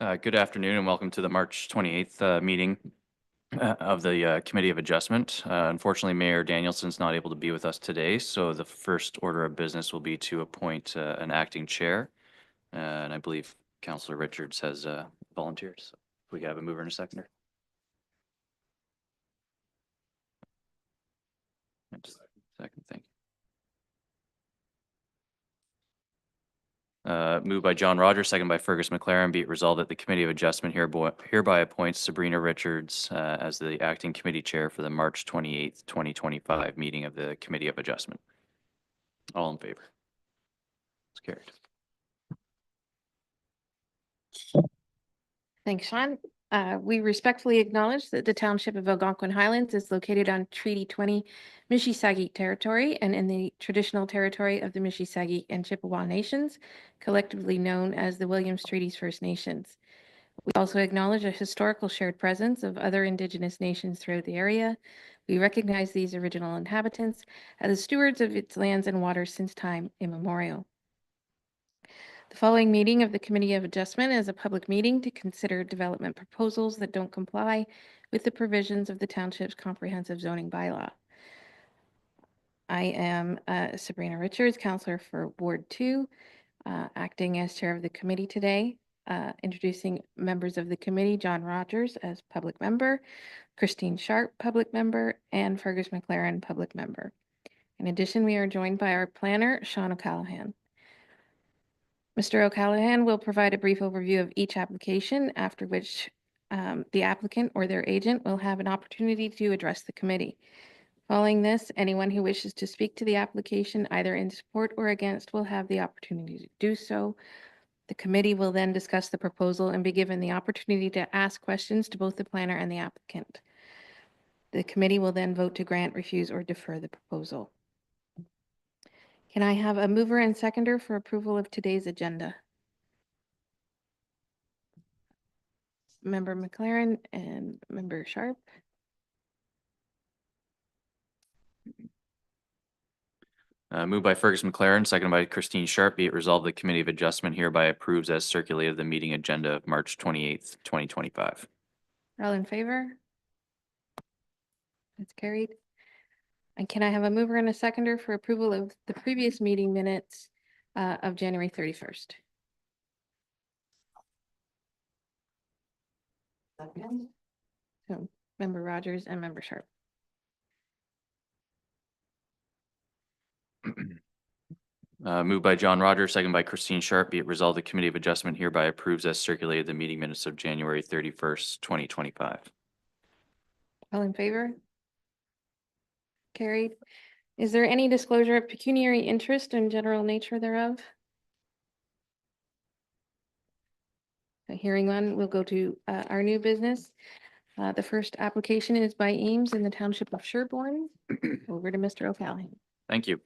Good afternoon and welcome to the March 28th meeting of the Committee of Adjustment. Unfortunately, Mayor Danielson's not able to be with us today, so the first order of business will be to appoint an acting chair. And I believe Councillor Richards has volunteered. So if we could have a mover and a seconder. Just a second, thank you. Moved by John Rogers, second by Fergus McLaren. Be it resolved that the Committee of Adjustment hereby appoints Sabrina Richards as the acting committee chair for the March 28th, 2025 meeting of the Committee of Adjustment. All in favor? It's carried. Thanks, Sean. We respectfully acknowledge that the Township of Algonquin Highlands is located on Treaty 20 Mississauga territory and in the traditional territory of the Mississauga and Chippewa Nations, collectively known as the Williams Treaties First Nations. We also acknowledge a historical shared presence of other Indigenous nations throughout the area. We recognize these original inhabitants as the stewards of its lands and waters since time immemorial. The following meeting of the Committee of Adjustment is a public meeting to consider development proposals that don't comply with the provisions of the Township's comprehensive zoning bylaw. I am Sabrina Richards, Councillor for Ward 2, acting as chair of the committee today. Introducing members of the committee: John Rogers as public member, Christine Sharp, public member, and Fergus McLaren, public member. In addition, we are joined by our planner, Sean O'Callaghan. Mr. O'Callaghan will provide a brief overview of each application, after which the applicant or their agent will have an opportunity to address the committee. Following this, anyone who wishes to speak to the application, either in support or against, will have the opportunity to do so. The committee will then discuss the proposal and be given the opportunity to ask questions to both the planner and the applicant. The committee will then vote to grant, refuse, or defer the proposal. Can I have a mover and seconder for approval of today's agenda? Member McLaren and Member Sharp. Moved by Fergus McLaren, seconded by Christine Sharp. Be it resolved the Committee of Adjustment hereby approves as circulated the meeting agenda of March 28th, 2025. All in favor? That's carried. And can I have a mover and a seconder for approval of the previous meeting minutes of January 31st? Second. So Member Rogers and Member Sharp. Moved by John Rogers, second by Christine Sharp. Be it resolved the Committee of Adjustment hereby approves as circulated the meeting minutes of January 31st, 2025. All in favor? Carried. Is there any disclosure of pecuniary interest and general nature thereof? Hearing none, we'll go to our new business. The first application is by Eames in the Township of Sherborne. Over to Mr. O'Callaghan. Thank you.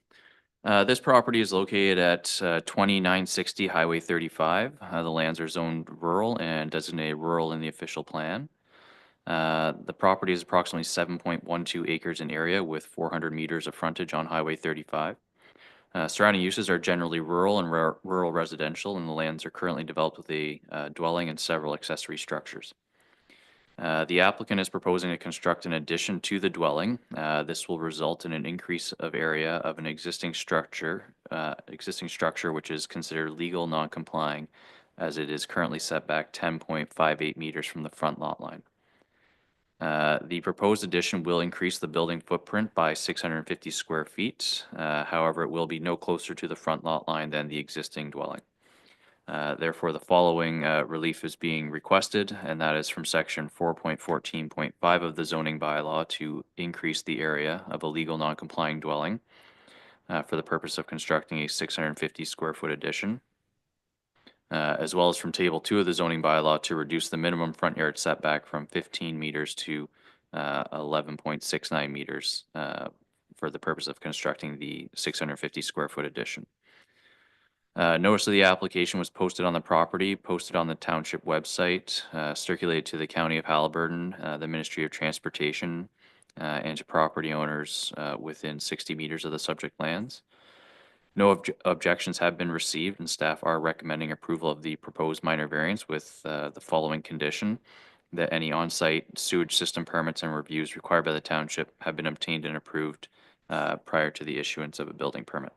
This property is located at 2960 Highway 35. The lands are zoned rural and designated rural in the official plan. The property is approximately 7.12 acres in area with 400 meters of frontage on Highway 35. Surrounding uses are generally rural and rural residential, and the lands are currently developed with a dwelling and several accessory structures. The applicant is proposing to construct an addition to the dwelling. This will result in an increase of area of an existing structure, which is considered legal non-complying, as it is currently set back 10.58 meters from the front lot line. The proposed addition will increase the building footprint by 650 square feet. However, it will be no closer to the front lot line than the existing dwelling. Therefore, the following relief is being requested, and that is from section 4.14.5 of the zoning bylaw to increase the area of a legal non-complying dwelling for the purpose of constructing a 650 square foot addition, as well as from table 2 of the zoning bylaw to reduce the minimum front yard setback from 15 meters to 11.69 meters for the purpose of constructing the 650 square foot addition. Notice of the application was posted on the property, posted on the township website, circulated to the County of Haliburton, the Ministry of Transportation, and to property owners within 60 meters of the subject lands. No objections have been received, and staff are recommending approval of the proposed minor variance with the following condition: that any on-site sewage system permits and reviews required by the township have been obtained and approved prior to the issuance of a building permit.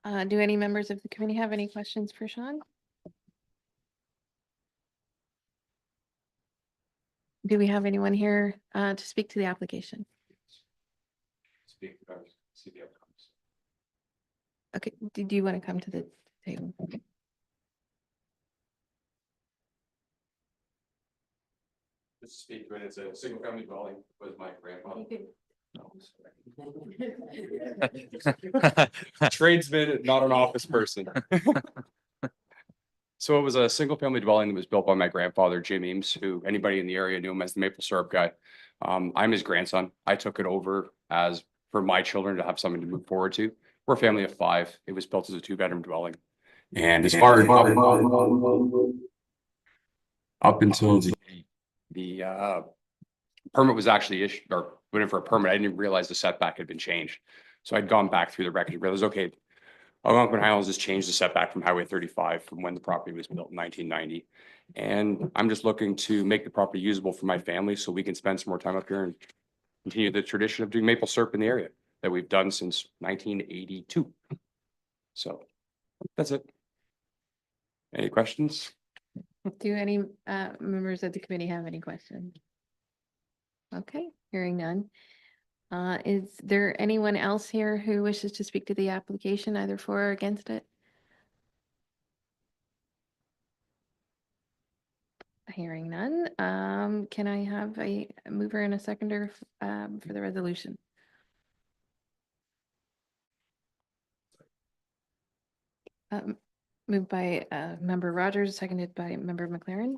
Do any members of the committee have any questions for Sean? Do we have anyone here to speak to the application? Okay, do you want to come to the table? Just speak to it. It's a single family dwelling with my grandfather. Tradesman, not an office person. So it was a single family dwelling that was built by my grandfather, Jim Eames, who anybody in the area knew him as the maple syrup guy. I'm his grandson. I took it over as for my children to have something to move forward to. We're a family of 5. It was built as a 2-bedroom dwelling. And as far as up until the permit was actually issued or went in for a permit, I didn't even realize the setback had been changed. So I'd gone back through the record and realized, okay, Algonquin Highlands has changed the setback from Highway 35 from when the property was built in 1990. And I'm just looking to make the property usable for my family so we can spend some more time up here and continue the tradition of doing maple syrup in the area that we've done since 1982. So that's it. Any questions? Do any members of the committee have any questions? Okay, hearing none. Is there anyone else here who wishes to speak to the application, either for or against it? Hearing none. Can I have a mover and a seconder for the resolution? Moved by member Rogers, seconded by member McLaren.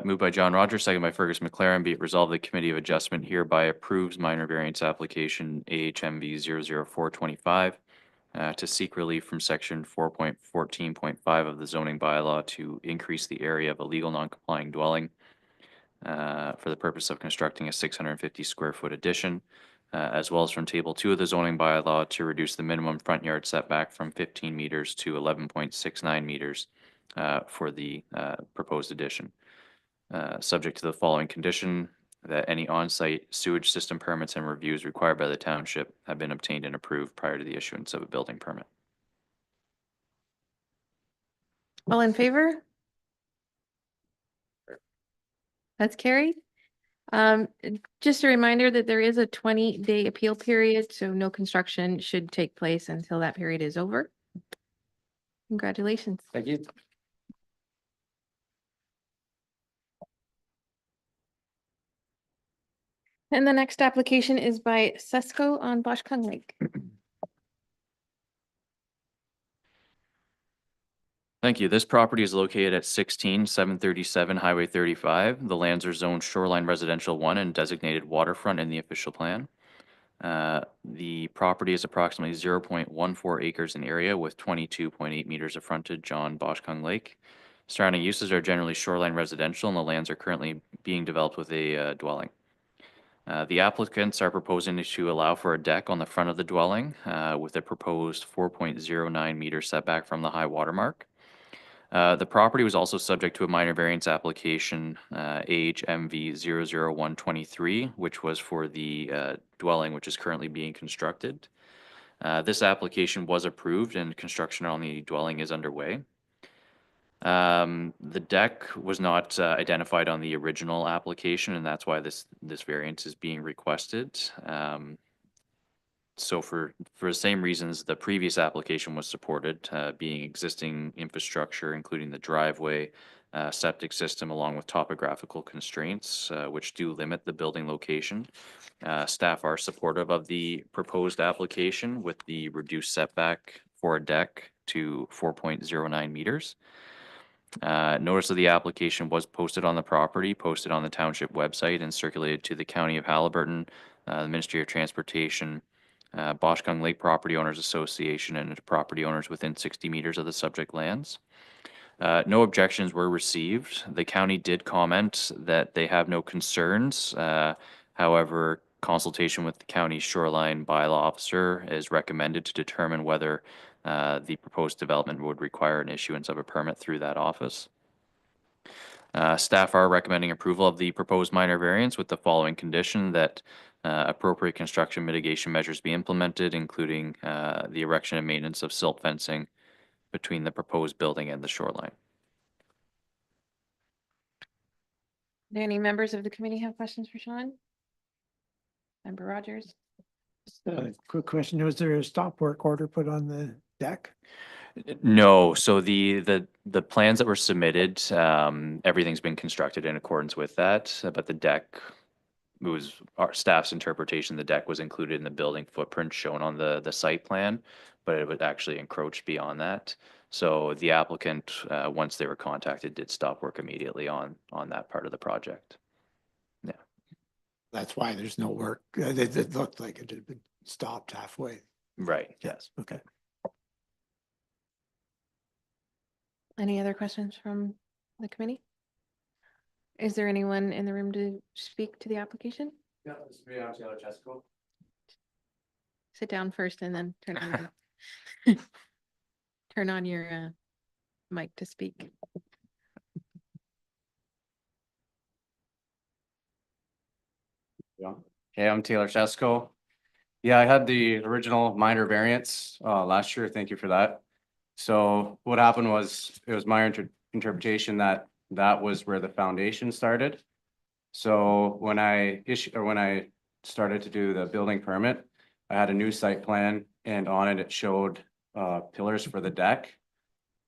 Moved by John Rogers, second by Fergus McLaren. Be it resolved, the Committee of Adjustment hereby approves minor variance application AHMV 00425 to seek relief from section 4.14.5 of the zoning bylaw to increase the area of a legal non-complying dwelling for the purpose of constructing a 650 square foot addition, as well as from table 2 of the zoning bylaw to reduce the minimum front yard setback from 15 meters to 11.69 meters for the proposed addition. Subject to the following condition: that any on-site sewage system permits and reviews required by the township have been obtained and approved prior to the issuance of a building permit. All in favor? That's carried. Just a reminder that there is a 20-day appeal period, so no construction should take place until that period is over. Congratulations. Thank you. And the next application is by Sesco on Boshkung Lake. Thank you. This property is located at 16737 Highway 35. The lands are zoned shoreline residential 1 and designated waterfront in the official plan. The property is approximately 0.14 acres in area with 22.8 meters of frontage on Boshkung Lake. Surrounding uses are generally shoreline residential, and the lands are currently being developed with a dwelling. The applicants are proposing to allow for a deck on the front of the dwelling with a proposed 4.09 meter setback from the high water mark. The property was also subject to a minor variance application, AHMV 00123, which was for the dwelling which is currently being constructed. This application was approved and construction on the dwelling is underway. The deck was not identified on the original application, and that's why this variance is being requested. So for the same reasons, the previous application was supported, being existing infrastructure, including the driveway, septic system, along with topographical constraints, which do limit the building location. Staff are supportive of the proposed application with the reduced setback for a deck to 4.09 meters. Notice of the application was posted on the property, posted on the township website, and circulated to the County of Haliburton, the Ministry of Transportation, Boshkung Lake Property Owners Association, and to property owners within 60 meters of the subject lands. No objections were received. The county did comment that they have no concerns. However, consultation with the county shoreline bylaw officer is recommended to determine whether the proposed development would require an issuance of a permit through that office. Staff are recommending approval of the proposed minor variance with the following condition that appropriate construction mitigation measures be implemented, including the erection and maintenance of silt fencing between the proposed building and the shoreline. Do any members of the committee have questions for Sean? Member Rogers? Quick question, was there a stop work order put on the deck? No, so the plans that were submitted, everything's been constructed in accordance with that, but the deck, it was our staff's interpretation, the deck was included in the building footprint shown on the site plan, but it would actually encroach beyond that. So the applicant, once they were contacted, did stop work immediately on that part of the project. That's why there's no work. It looked like it had been stopped halfway. Right, yes. Okay. Any other questions from the committee? Is there anyone in the room to speak to the application? Yeah, this is me, I'm Taylor Chesko. Sit down first and then turn on turn on your mic to speak. Yeah. Okay, I'm Taylor Chesko. Yeah, I had the original minor variance last year. Thank you for that. So what happened was, it was my interpretation that that was where the foundation started. So when I started to do the building permit, I had a new site plan, and on it showed pillars for the deck.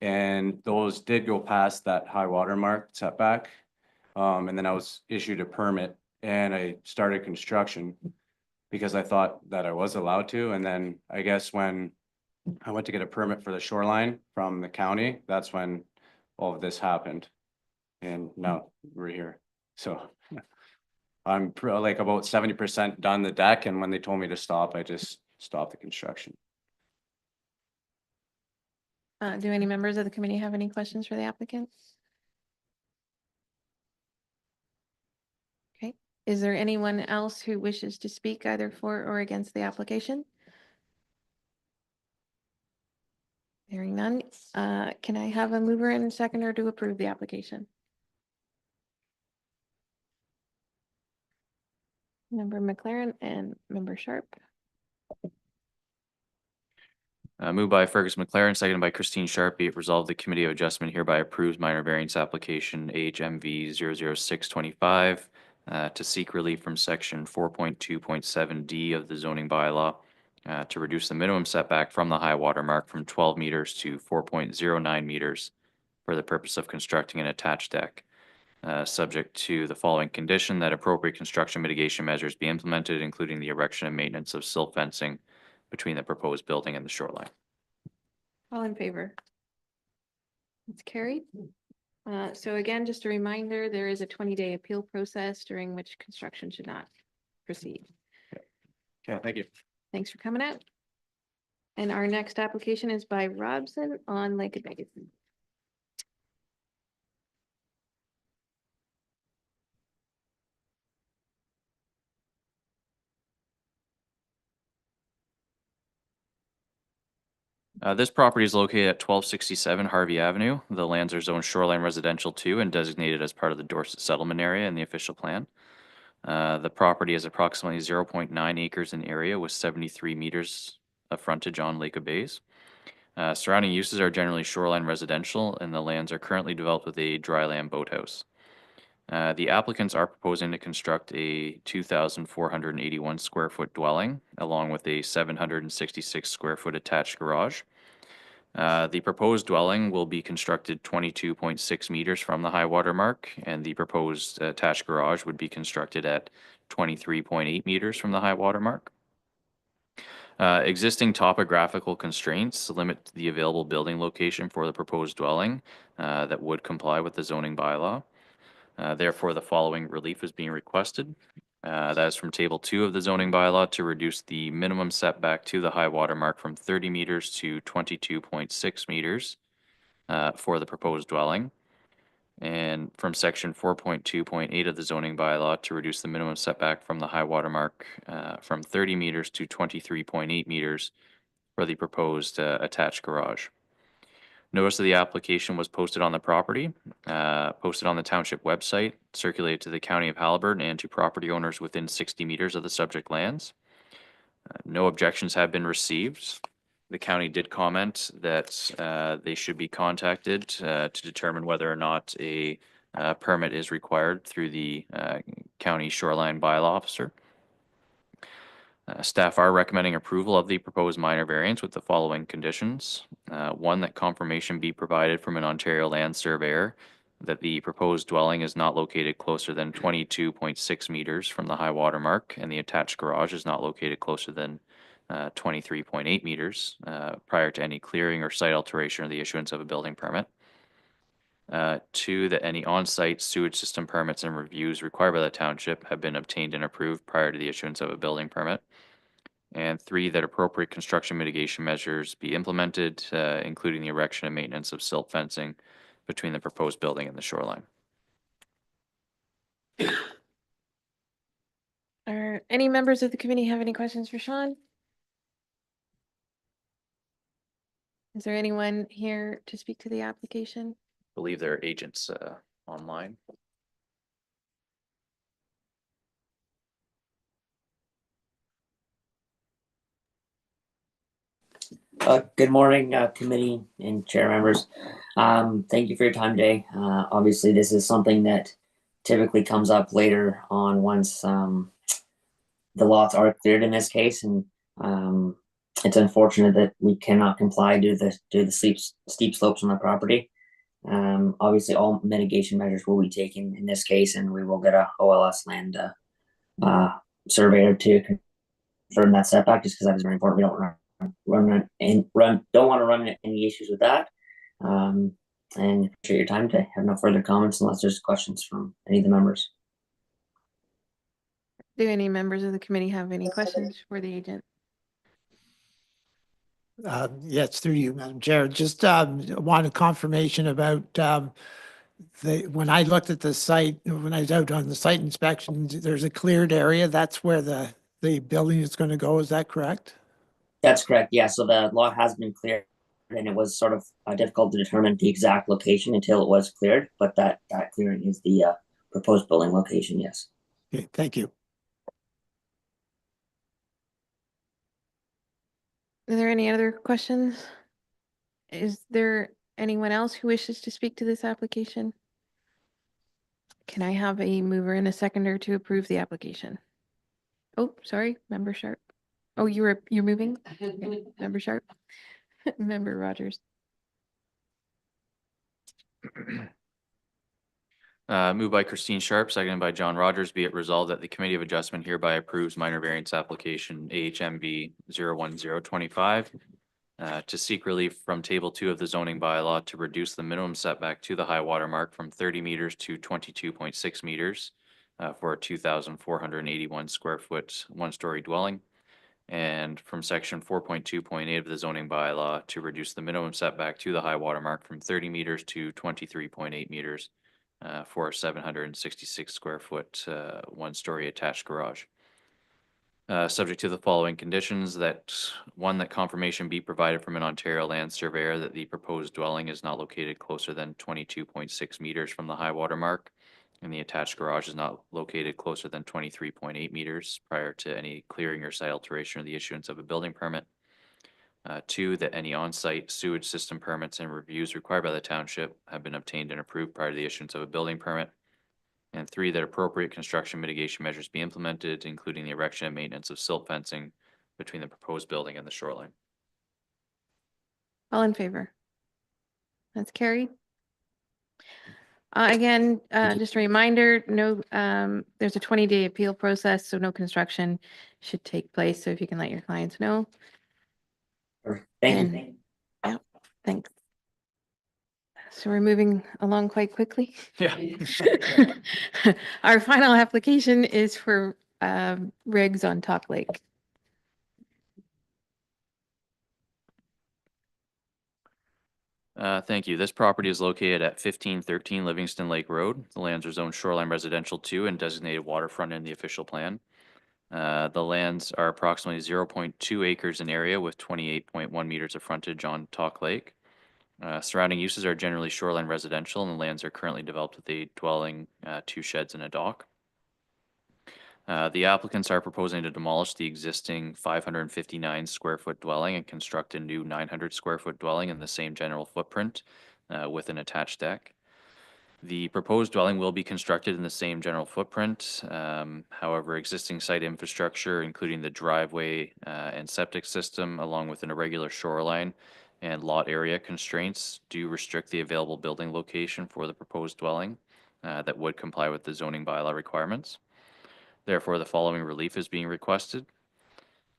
And those did go past that high water mark setback. And then I was issued a permit and I started construction because I thought that I was allowed to. And then I guess when I went to get a permit for the shoreline from the county, that's when all of this happened. And now we're here. So I'm like about 70% done the deck, and when they told me to stop, I just stopped the construction. Do any members of the committee have any questions for the applicant? Okay, is there anyone else who wishes to speak either for or against the application? Hearing none, can I have a mover and a seconder to approve the application? Member McLaren and Member Sharp. Moved by Fergus McLaren, seconded by Christine Sharp, be it resolved the Committee of Adjustment hereby approves minor variance application HMV 00625 to seek relief from section 4.2.7D of the zoning bylaw to reduce the minimum setback from the high water mark from 12 meters to 4.09 meters for the purpose of constructing an attached deck. Subject to the following condition, that appropriate construction mitigation measures be implemented, including the erection and maintenance of silt fencing between the proposed building and the shoreline. All in favor? It's carried. So again, just a reminder, there is a 20-day appeal process during which construction should not proceed. Okay, thank you. Thanks for coming out. And our next application is by Robson on Lake Agassiz. This property is located at 1267 Harvey Avenue. The lands are zoned shoreline residential 2 and designated as part of the Dorset settlement area in the official plan. The property is approximately 0.9 acres in area with 73 meters of frontage on Lake Agassiz. Surrounding uses are generally shoreline residential, and the lands are currently developed with a dryland boathouse. The applicants are proposing to construct a 2,481 square foot dwelling along with a 766 square foot attached garage. The proposed dwelling will be constructed 22.6 meters from the high water mark, and the proposed attached garage would be constructed at 23.8 meters from the high water mark. Existing topographical constraints limit the available building location for the proposed dwelling that would comply with the zoning bylaw. Therefore, the following relief is being requested. That is from Table 2 of the zoning bylaw to reduce the minimum setback to the high water mark from 30 meters to 22.6 meters for the proposed dwelling. And from section 4.2.8 of the zoning bylaw to reduce the minimum setback from the high water mark from 30 meters to 23.8 meters for the proposed attached garage. Notice of the application was posted on the property, posted on the township website, circulated to the county of Haliburton and to property owners within 60 meters of the subject lands. No objections have been received. The county did comment that they should be contacted to determine whether or not a permit is required through the county shoreline bylaw officer. Staff are recommending approval of the proposed minor variance with the following conditions. One, that confirmation be provided from an Ontario land surveyor that the proposed dwelling is not located closer than 22.6 meters from the high water mark, and the attached garage is not located closer than 23.8 meters prior to any clearing or site alteration or the issuance of a building permit. Two, that any on-site sewage system permits and reviews required by the township have been obtained and approved prior to the issuance of a building permit. And three, that appropriate construction mitigation measures be implemented, including the erection and maintenance of silt fencing between the proposed building and the shoreline. Are any members of the committee have any questions for Sean? Is there anyone here to speak to the application? I believe there are agents online. Good morning, committee and chair members. Thank you for your time today. Obviously, this is something that typically comes up later on once the lots are cleared in this case, and it's unfortunate that we cannot comply due to the steep slopes on the property. Obviously, all mitigation measures will be taken in this case, and we will get a OLS land surveyor to confirm that setback, just because that is very important. We don't don't want to run into any issues with that. And appreciate your time today. Have no further comments unless there's questions from any of the members. Do any members of the committee have any questions for the agent? Yes, through you, Madam Chair. Just wanted confirmation about when I looked at the site, when I was out on the site inspection, there's a cleared area. That's where the building is going to go. Is that correct? That's correct. Yeah. So the lot has been cleared, and it was sort of difficult to determine the exact location until it was cleared. But that clearing is the proposed building location. Yes. Okay, thank you. Are there any other questions? Is there anyone else who wishes to speak to this application? Can I have a mover and a seconder to approve the application? Oh, sorry, Member Sharp. Oh, you're moving? Okay, Member Sharp. Member Rogers. Moved by Christine Sharp, seconded by John Rogers. Be it resolved that the Committee of Adjustment hereby approves minor variance application AHMB 01025 to seek relief from Table 2 of the zoning bylaw to reduce the minimum setback to the high water mark from 30 meters to 22.6 meters for a 2,481 square foot one-story dwelling. And from section 4.2.8 of the zoning bylaw to reduce the minimum setback to the high water mark from 30 meters to 23.8 meters for a 766 square foot one-story attached garage. Subject to the following conditions: that one, that confirmation be provided from an Ontario land surveyor that the proposed dwelling is not located closer than 22.6 meters from the high water mark, and the attached garage is not located closer than 23.8 meters prior to any clearing or site alteration or the issuance of a building permit. Two, that any on-site sewage system permits and reviews required by the township have been obtained and approved prior to the issuance of a building permit. And three, that appropriate construction mitigation measures be implemented, including the erection and maintenance of silt fencing between the proposed building and the shoreline. All in favor? That's carried. Again, just a reminder, no, there's a 20-day appeal process, so no construction should take place. So if you can let your clients know. Thank you. Yeah, thanks. So we're moving along quite quickly. Yeah. Our final application is for rigs on Top Lake. Thank you. This property is located at 1513 Livingston Lake Road. The lands are zoned shoreline residential 2 and designated waterfront in the official plan. The lands are approximately 0.2 acres in area with 28.1 meters of frontage on Talk Lake. Surrounding uses are generally shoreline residential, and the lands are currently developed with a dwelling, 2 sheds, and a dock. The applicants are proposing to demolish the existing 559 square foot dwelling and construct a new 900 square foot dwelling in the same general footprint with an attached deck. The proposed dwelling will be constructed in the same general footprint. However, existing site infrastructure, including the driveway and septic system, along with an irregular shoreline and lot area constraints, do restrict the available building location for the proposed dwelling that would comply with the zoning bylaw requirements. Therefore, the following relief is being requested.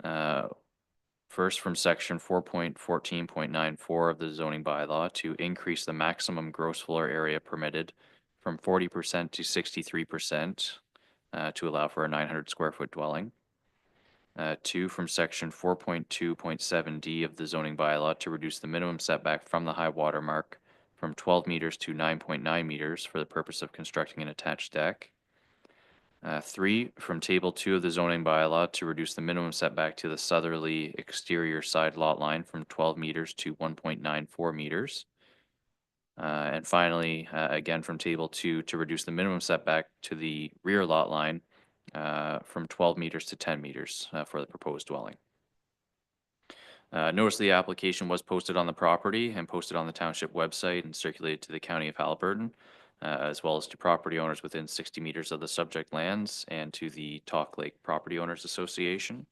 First, from section 4.14.94 of the zoning bylaw to increase the maximum gross floor area permitted from 40% to 63% to allow for a 900 square foot dwelling. 2, from section 4.2.7D of the zoning bylaw to reduce the minimum setback from the high water mark from 12 meters to 9.9 meters for the purpose of constructing an attached deck. 3, from table 2 of the zoning bylaw to reduce the minimum setback to the southerly exterior side lot line from 12 meters to 1.94 meters. And finally, again, from table 2 to reduce the minimum setback to the rear lot line from 12 meters to 10 meters for the proposed dwelling. Notice the application was posted on the property and posted on the township website and circulated to the county of Haliburton, as well as to property owners within 60 meters of the subject lands and to the Talk Lake Property Owners Association.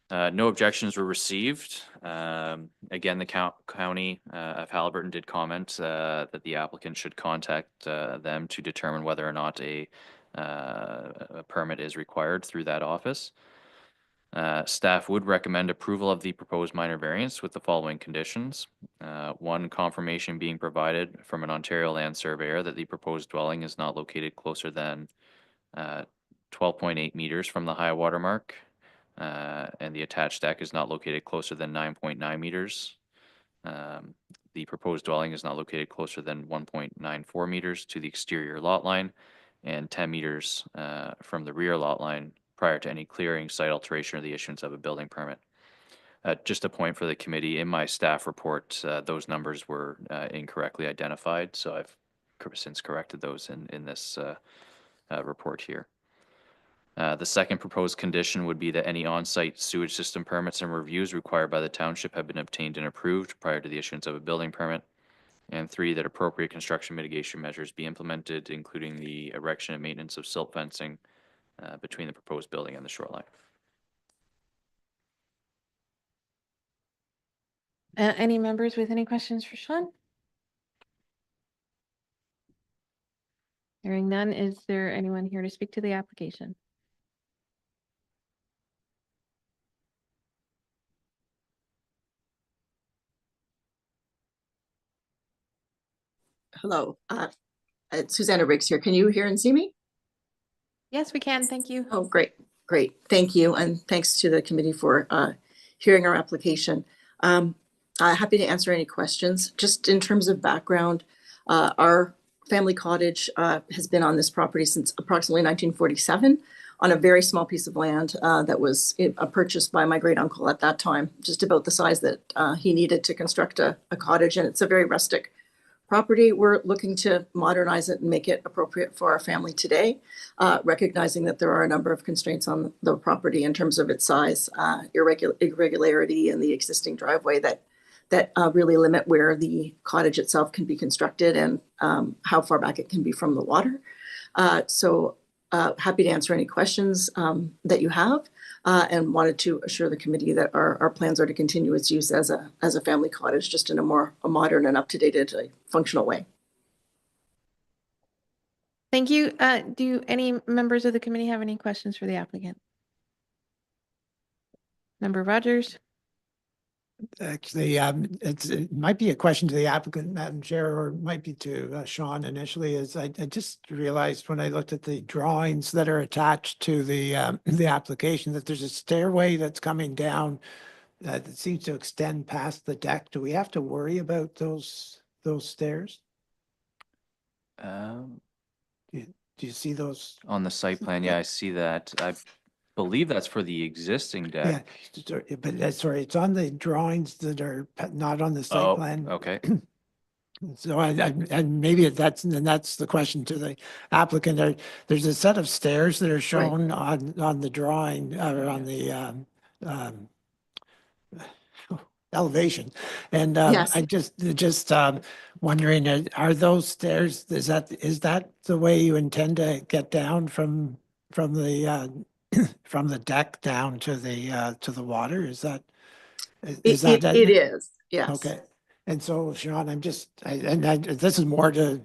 No objections were received. Again, the county of Haliburton did comment that the applicant should contact them to determine whether or not a permit is required through that office. Staff would recommend approval of the proposed minor variance with the following conditions. 1, confirmation being provided from an Ontario land surveyor that the proposed dwelling is not located closer than 12.8 meters from the high water mark, and the attached deck is not located closer than 9.9 meters. The proposed dwelling is not located closer than 1.94 meters to the exterior lot line and 10 meters from the rear lot line prior to any clearing, site alteration, or the issuance of a building permit. Just a point for the committee, in my staff report, those numbers were incorrectly identified, so I've since corrected those in this report here. The second proposed condition would be that any on-site sewage system permits and reviews required by the township have been obtained and approved prior to the issuance of a building permit. And 3, that appropriate construction mitigation measures be implemented, including the erection and maintenance of silt fencing between the proposed building and the shoreline. Any members with any questions for Sean? Hearing none, is there anyone here to speak to the application? Hello, it's Susanna Riggs here. Can you hear and see me? Yes, we can. Thank you. Oh, great. Thank you. And thanks to the committee for hearing our application. Happy to answer any questions. Just in terms of background, our family cottage has been on this property since approximately 1947 on a very small piece of land that was purchased by my great uncle at that time, just about the size that he needed to construct a cottage. And it's a very rustic property. We're looking to modernize it and make it appropriate for our family today, recognizing that there are a number of constraints on the property in terms of its size, irregularity in the existing driveway that really limit where the cottage itself can be constructed and how far back it can be from the water. So happy to answer any questions that you have, and wanted to assure the committee that our plans are to continue its use as a family cottage, just in a more modern and up-to-date functional way. Thank you. Do any members of the committee have any questions for the applicant? Member Rogers? Actually, it might be a question to the applicant, Madam Chair, or it might be to Sean initially. I just realized when I looked at the drawings that are attached to the application that there's a stairway that's coming down that seems to extend past the deck. Do we have to worry about those stairs? Um, Do you see those? On the site plan, yeah, I see that. I believe that's for the existing Yeah, deck. but that's sorry, it's on the drawings that are not on the site Oh, plan. okay. So and maybe that's, and that's the question to the applicant. There's a set of stairs that are shown on the drawing, or on the elevation. And Yes. I just wondering, are those stairs, is that the way you intend to get down from the from the deck down to the water? Is that, It is, yes. okay? And so, Sean, this is more to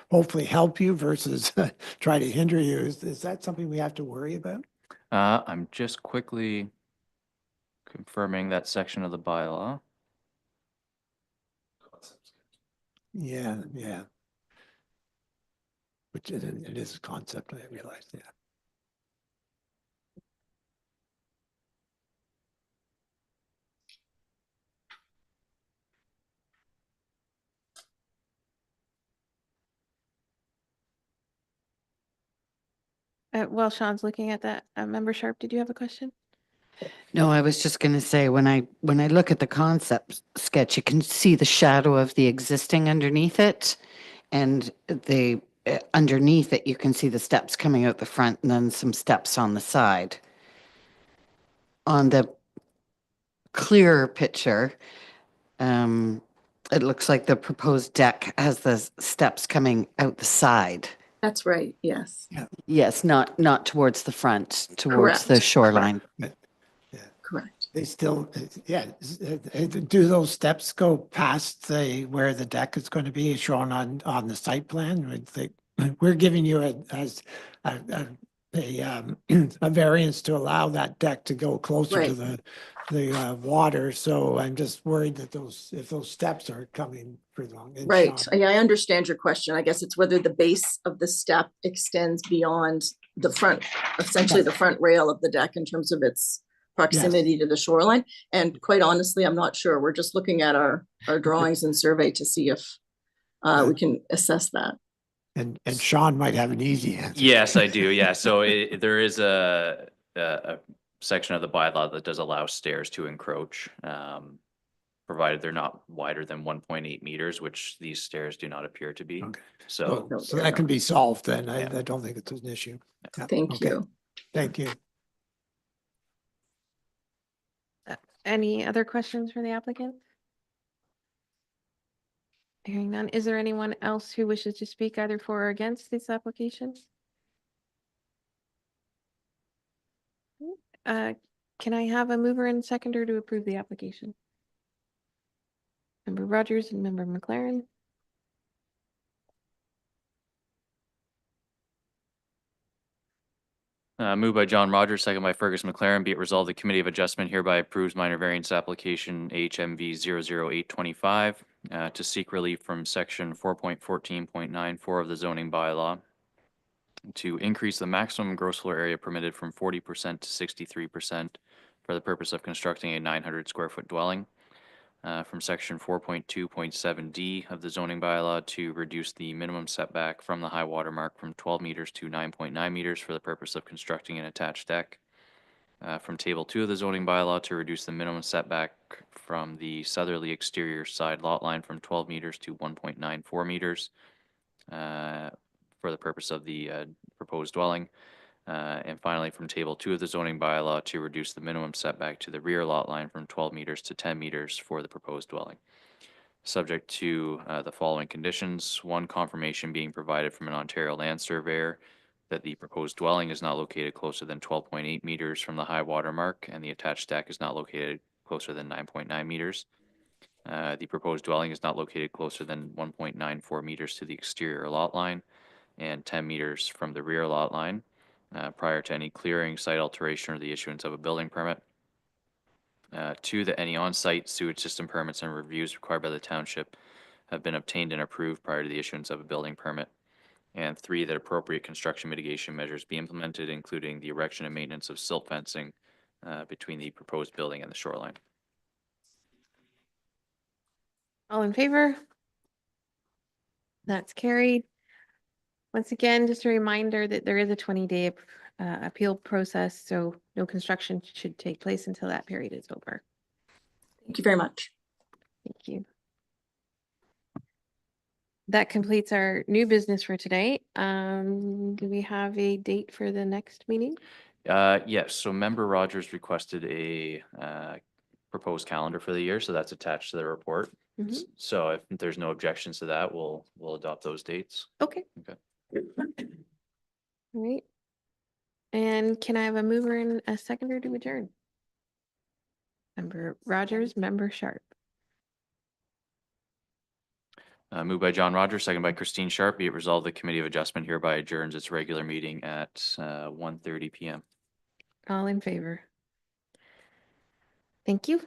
hopefully help you versus try to hinder you. Is that something we have to worry about? I'm just quickly confirming that section of the bylaw. Yeah, yeah. Which it is a concept, I realize, yeah. While Sean's looking at that, Member Sharp, did you have a question? No, I was just going to say, when I look at the concept sketch, you can see the shadow of the existing underneath it, and the underneath it, you can see the steps coming out the front, and then some steps on the side. On the clearer picture, it looks like the proposed deck has the steps coming out the side. That's right, yes, Yes, not towards the front, towards the Correct, shoreline. correct. They still, yeah, do those steps go past where the deck is going to be shown on the site plan? We're giving you as a variance to allow that deck to go closer to Right. the water. So I'm just worried that if those steps are coming pretty long. And Right, Sean, yeah, I understand your question. I guess it's whether the base of the step extends beyond the front, essentially the front rail of the deck in terms of its proximity to the shoreline. And quite honestly, I'm not sure. We're just looking at our drawings and survey to see if we can assess that. and Sean might have an easy answer. Yes, I do. Yeah. So there is a section of the bylaw that does allow stairs to encroach, provided they're not wider than 1.8 meters, which these stairs do not appear to be. Okay. So No, So they're that can not. be solved then. Yeah. I don't think it's an issue. Yeah, Thank okay. you. Thank you. Any other questions for the applicant? Hearing none, is there anyone else who wishes to speak either for or against this application? Can I have a mover and seconder to approve the application? Member Rogers and Member McLaren. moved by John Rogers, second by Fergus McLaren. Be it resolved, the Committee of Adjustment hereby approves minor variance application HMV 00825 to seek relief from section 4.14.94 of the zoning bylaw to increase the maximum gross floor area permitted from 40% to 63% for the purpose of constructing a 900 square foot dwelling. From section 4.2.7D of the zoning bylaw to reduce the minimum setback from the high water mark from 12 meters to 9.9 meters for the purpose of constructing an attached deck. From table 2 of the zoning bylaw to reduce the minimum setback from the southerly exterior side lot line from 12 meters to 1.94 meters for the purpose of the proposed dwelling. And finally, from table 2 of the zoning bylaw to reduce the minimum setback to the rear lot line from 12 meters to 10 meters for the proposed dwelling. Subject to the following conditions: 1, confirmation being provided from an Ontario land surveyor that the proposed dwelling is not located closer than 12.8 meters from the high water mark and the attached deck is not located closer than 9.9 meters. The proposed dwelling is not located closer than 1.94 meters to the exterior lot line and 10 meters from the rear lot line. Prior to any clearing, site alteration, or the issuance of a building permit. 2, that any on-site sewage system permits and reviews required by the township have been obtained and approved prior to the issuance of a building permit. And 3, that appropriate construction mitigation measures be implemented, including the erection and maintenance of silt fencing between the proposed building and the shoreline. All in favor? That's carried. Once again, just a reminder that there is a 20-day appeal process, so no construction should take place until that period is over. Thank you very much. Thank you. That completes our new business for today. Do we have a date for the next meeting? Yes, so member Rogers requested a proposed calendar for the year, so that's attached to the report. Mhm. So if there's no objections to that, we'll adopt those dates. Okay. Okay. All right. And can I have a mover and a seconder to adjourn? Member Rogers, member Sharp. Moved by John Rogers, second by Christine Sharp. Be it resolved, the Committee of Adjustment hereby adjourns its regular meeting at 1:30 PM. All in favor? Thank you.